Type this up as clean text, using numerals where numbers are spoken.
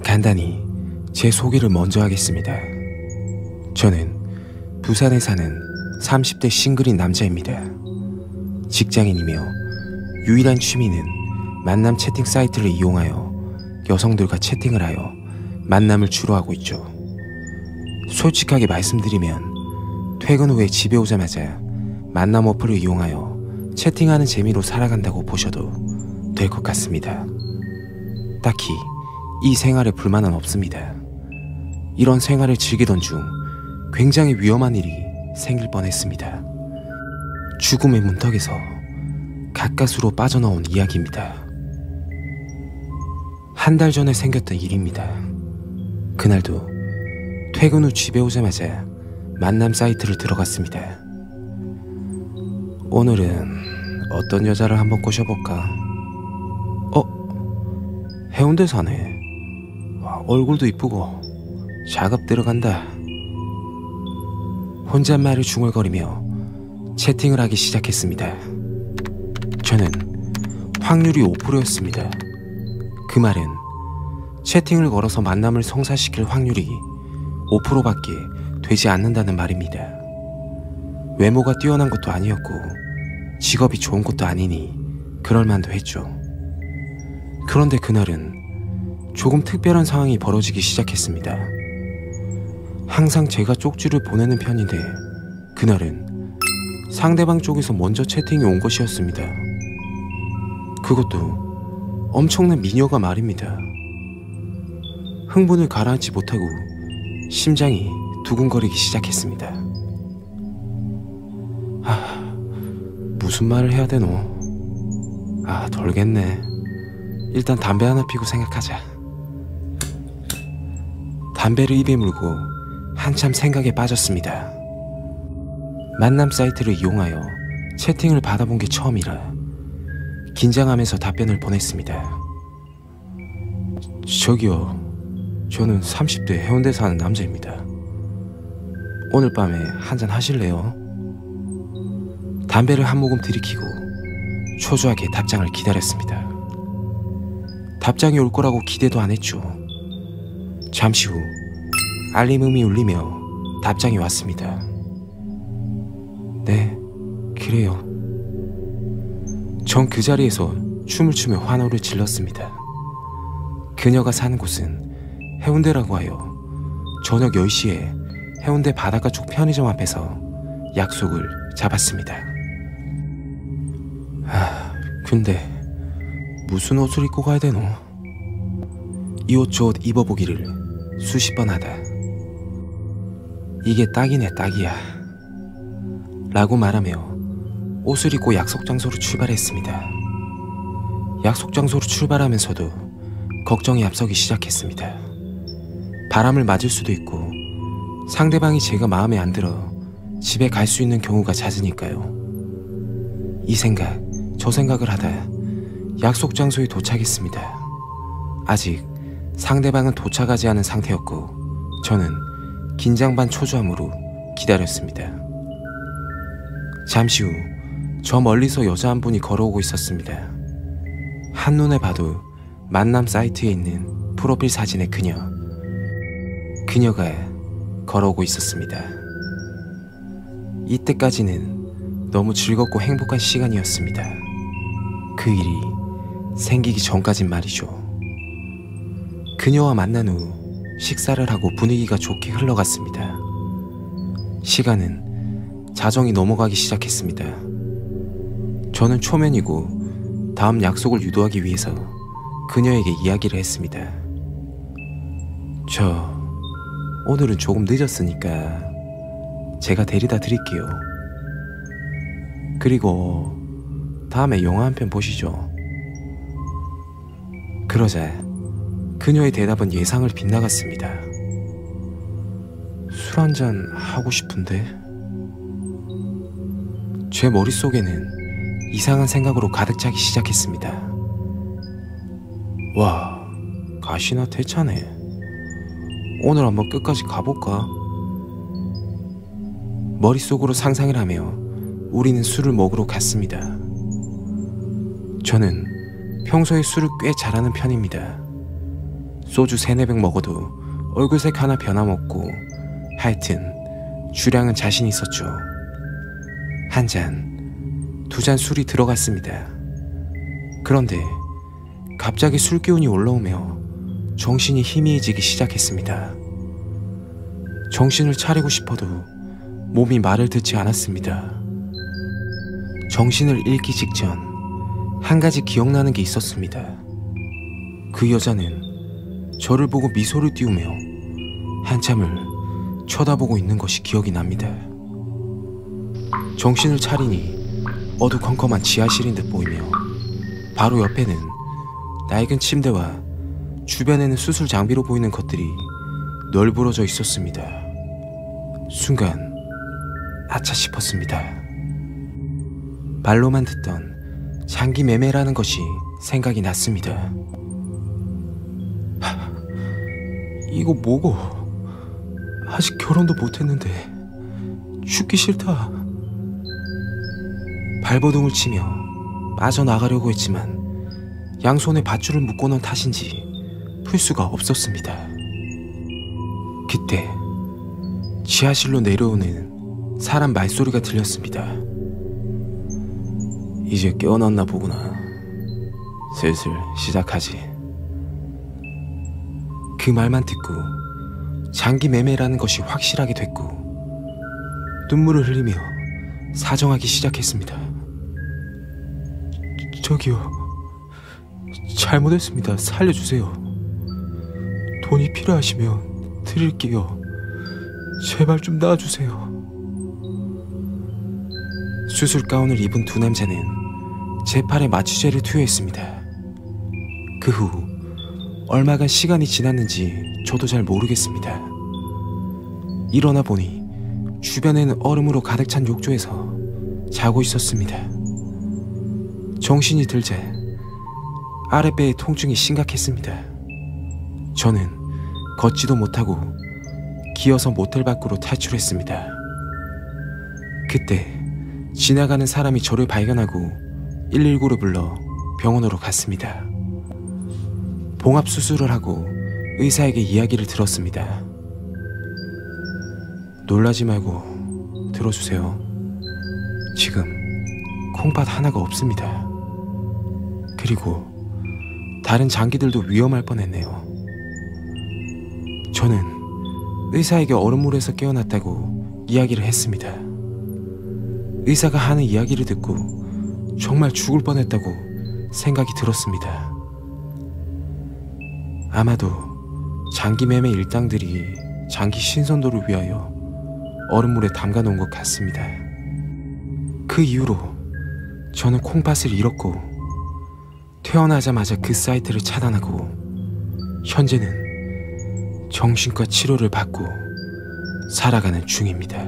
간단히 제 소개를 먼저 하겠습니다. 저는 부산에 사는 30대 싱글인 남자입니다. 직장인이며 유일한 취미는 만남 채팅 사이트를 이용하여 여성들과 채팅을 하여 만남을 주로 하고 있죠. 솔직하게 말씀드리면 퇴근 후에 집에 오자마자 만남 어플을 이용하여 채팅하는 재미로 살아간다고 보셔도 될 것 같습니다. 딱히 이 생활에 불만은 없습니다. 이런 생활을 즐기던 중 굉장히 위험한 일이 생길 뻔했습니다. 죽음의 문턱에서 가까스로 빠져나온 이야기입니다. 한 달 전에 생겼던 일입니다. 그날도 퇴근 후 집에 오자마자 만남 사이트를 들어갔습니다. 오늘은 어떤 여자를 한번 꼬셔볼까? 해운대 사네. 얼굴도 이쁘고 작업 들어간다. 혼잣말을 중얼거리며 채팅을 하기 시작했습니다. 저는 확률이 5%였습니다. 그 말은 채팅을 걸어서 만남을 성사시킬 확률이 5%밖에 되지 않는다는 말입니다. 외모가 뛰어난 것도 아니었고 직업이 좋은 것도 아니니 그럴만도 했죠. 그런데 그날은 조금 특별한 상황이 벌어지기 시작했습니다. 항상 제가 쪽지를 보내는 편인데 그날은 상대방 쪽에서 먼저 채팅이 온 것이었습니다. 그것도 엄청난 미녀가 말입니다. 흥분을 가라앉지 못하고 심장이 두근거리기 시작했습니다. 무슨 말을 해야 되노? 덜겠네. 일단 담배 하나 피고 생각하자. 담배를 입에 물고 한참 생각에 빠졌습니다. 만남 사이트를 이용하여 채팅을 받아본 게 처음이라 긴장하면서 답변을 보냈습니다. 저기요, 저는 30대 해운대 사는 남자입니다. 오늘 밤에 한잔 하실래요? 담배를 한 모금 들이키고 초조하게 답장을 기다렸습니다. 답장이 올 거라고 기대도 안 했죠. 잠시 후 알림음이 울리며 답장이 왔습니다. 네, 그래요. 전 그 자리에서 춤을 추며 환호를 질렀습니다. 그녀가 사는 곳은 해운대라고 하여 저녁 10시에 해운대 바닷가 쪽 편의점 앞에서 약속을 잡았습니다. 근데 무슨 옷을 입고 가야 되노? 이 옷 저 옷 입어보기를 수십 번 하다 이게 딱이네 딱이야 라고 말하며 옷을 입고 약속 장소로 출발했습니다. 약속 장소로 출발하면서도 걱정이 앞서기 시작했습니다. 바람을 맞을 수도 있고 상대방이 제가 마음에 안 들어 집에 갈 수 있는 경우가 잦으니까요. 이 생각 저 생각을 하다 약속 장소에 도착했습니다. 아직 상대방은 도착하지 않은 상태였고 저는 긴장 반 초조함으로 기다렸습니다. 잠시 후 저 멀리서 여자 한 분이 걸어오고 있었습니다. 한눈에 봐도 만남 사이트에 있는 프로필 사진의 그녀가 걸어오고 있었습니다. 이때까지는 너무 즐겁고 행복한 시간이었습니다. 그 일이 생기기 전까진 말이죠. 그녀와 만난 후 식사를 하고 분위기가 좋게 흘러갔습니다. 시간은 자정이 넘어가기 시작했습니다. 저는 초면이고 다음 약속을 유도하기 위해서 그녀에게 이야기를 했습니다. 저 오늘은 조금 늦었으니까 제가 데려다 드릴게요. 그리고 다음에 영화 한 편 보시죠. 그러자 그녀의 대답은 예상을 빗나갔습니다. 술 한잔 하고 싶은데? 제 머릿속에는 이상한 생각으로 가득 차기 시작했습니다. 와, 가시나 대차네. 오늘 한번 끝까지 가볼까? 머릿속으로 상상을 하며 우리는 술을 먹으러 갔습니다. 저는 평소에 술을 꽤 잘하는 편입니다. 소주 3-4병 먹어도 얼굴색 하나 변함없고 하여튼 주량은 자신 있었죠. 1잔, 2잔 술이 들어갔습니다. 그런데 갑자기 술 기운이 올라오며 정신이 희미해지기 시작했습니다. 정신을 차리고 싶어도 몸이 말을 듣지 않았습니다. 정신을 잃기 직전 한 가지 기억나는 게 있었습니다. 그 여자는 저를 보고 미소를 띄우며 한참을 쳐다보고 있는 것이 기억이 납니다. 정신을 차리니 어두컴컴한 지하실인 듯 보이며 바로 옆에는 낡은 침대와 주변에는 수술 장비로 보이는 것들이 널브러져 있었습니다. 순간 아차 싶었습니다. 말로만 듣던 장기 매매라는 것이 생각이 났습니다. 이거 뭐고? 아직 결혼도 못했는데 죽기 싫다. 발버둥을 치며 빠져나가려고 했지만 양손에 밧줄을 묶어놓은 탓인지 풀 수가 없었습니다. 그때 지하실로 내려오는 사람 말소리가 들렸습니다. 이제 깨어났나 보구나. 슬슬 시작하지. 그 말만 듣고 장기 매매라는 것이 확실하게 됐고 눈물을 흘리며 사정하기 시작했습니다. 저기요, 잘못했습니다. 살려주세요. 돈이 필요하시면 드릴게요. 제발 좀 놔주세요. 수술 가운을 입은 두 남자는 제 팔에 마취제를 투여했습니다. 그 후 얼마간 시간이 지났는지 저도 잘 모르겠습니다. 일어나 보니 주변에는 얼음으로 가득 찬 욕조에서 자고 있었습니다. 정신이 들자 아랫배의 통증이 심각했습니다. 저는 걷지도 못하고 기어서 모텔 밖으로 탈출했습니다. 그때 지나가는 사람이 저를 발견하고 119를 불러 병원으로 갔습니다. 봉합 수술을 하고 의사에게 이야기를 들었습니다. 놀라지 말고 들어주세요. 지금 콩팥 하나가 없습니다. 그리고 다른 장기들도 위험할 뻔했네요. 저는 의사에게 얼음물에서 깨어났다고 이야기를 했습니다. 의사가 하는 이야기를 듣고 정말 죽을 뻔했다고 생각이 들었습니다. 아마도 장기 매매 일당들이 장기 신선도를 위하여 얼음물에 담가 놓은 것 같습니다. 그 이후로 저는 콩팥을 잃었고 태어나자마자 그 사이트를 차단하고 현재는 정신과 치료를 받고 살아가는 중입니다.